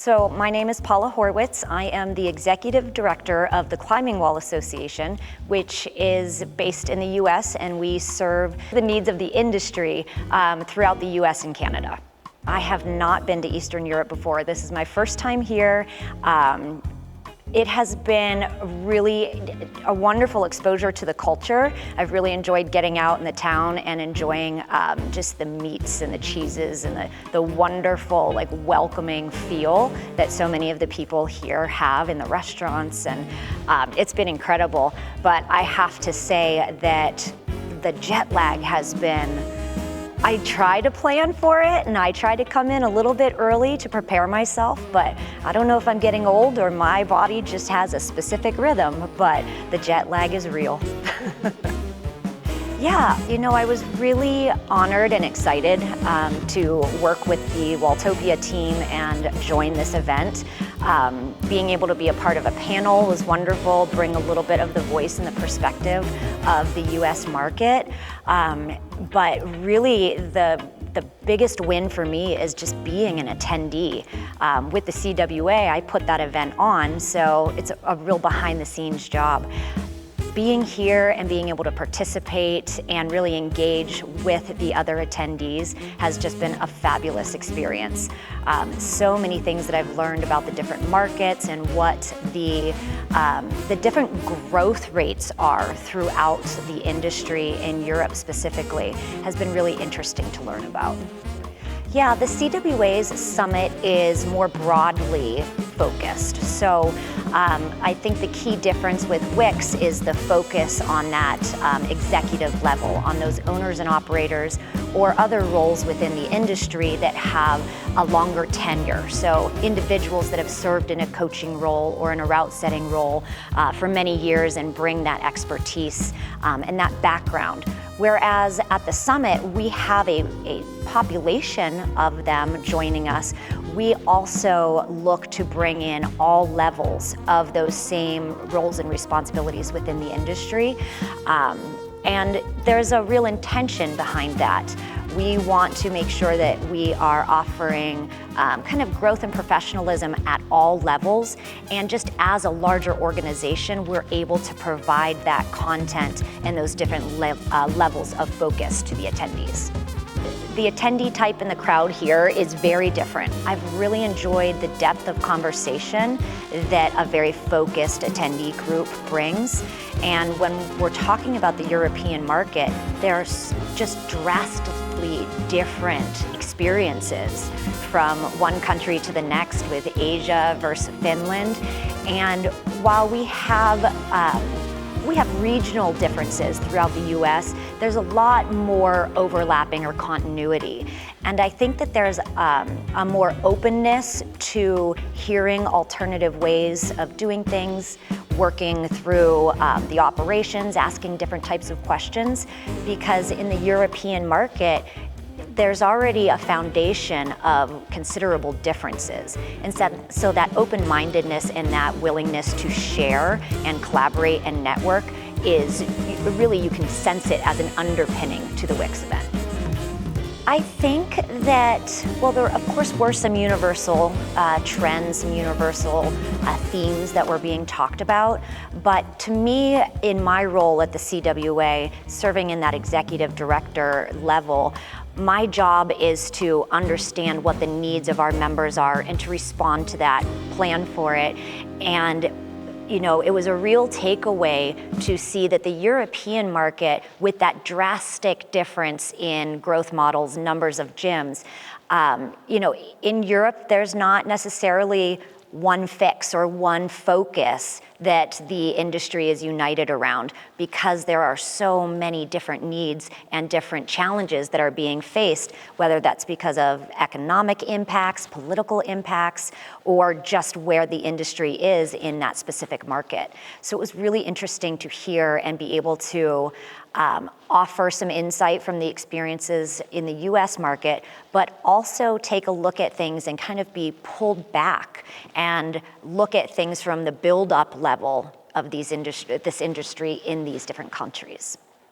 So my name is Paula Horwitz. I am the Executive Director of the Climbing Wall Association, which is based in the US, and we serve the needs of the industry throughout the US and Canada. I have not been to Eastern Europe before. This is my first time here. It has been really a wonderful exposure to the culture. I've really enjoyed getting out in the town and enjoying just the meats and the cheeses and the wonderful, welcoming feel that so many of the people here have in the restaurants, and it's been incredible. But I have to say that the jet lag has been, I try to plan for it and I try to come in a little bit early to prepare myself, but I don't know if I'm getting old or my body just has a specific rhythm, but the jet lag is real. Yeah, I was really honored and excited to work with the Walltopia team and join this event. Being able to be a part of a panel was wonderful, bring a little bit of the voice and the perspective of the US market. But really the biggest win for me is just being an attendee. With the CWA, I put that event on, so it's a real behind the scenes job. Being here and being able to participate and really engage with the other attendees has just been a fabulous experience. So many things that I've learned about the different markets and what the different growth rates are throughout the industry in Europe specifically has been really interesting to learn about. Yeah, the CWA's summit is more broadly focused. So I think the key difference with WICS is the focus on that executive level, on those owners and operators or other roles within the industry that have a longer tenure. So individuals that have served in a coaching role or in a route setting role for many years and bring that expertise and that background. Whereas at the summit, we have a population of them joining us. We also look to bring in all levels of those same roles and responsibilities within the industry. And there's a real intention behind that. We want to make sure that we are offering kind of growth and professionalism at all levels, and just as a larger organization, we're able to provide that content and those different levels of focus to the attendees. The attendee type in the crowd here is very different. I've really enjoyed the depth of conversation that a very focused attendee group brings. And when we're talking about the European market, there's just drastically different experiences from one country to the next with Asia versus Finland. And while we have regional differences throughout the US, there's a lot more overlapping or continuity. And I think that there's a more openness to hearing alternative ways of doing things, working through the operations, asking different types of questions, because in the European market, there's already a foundation of considerable differences. And so that open-mindedness and that willingness to share and collaborate and network is really, you can sense it as an underpinning to the WICS event. I think that, well, there of course were some universal trends, some universal themes that were being talked about, but to me, in my role at the CWA, serving in that executive director level, my job is to understand what the needs of our members are and to respond to that, plan for it. And it was a real takeaway to see that the European market, with that drastic difference in growth models, numbers of gyms, in Europe, there's not necessarily one fix or one focus that the industry is united around, because there are so many different needs and different challenges that are being faced, whether that's because of economic impacts, political impacts, or just where the industry is in that specific market. So it was really interesting to hear and be able to offer some insight from the experiences in the US market, but also take a look at things and kind of be pulled back and look at things from the build-up level of this industry in these different countries.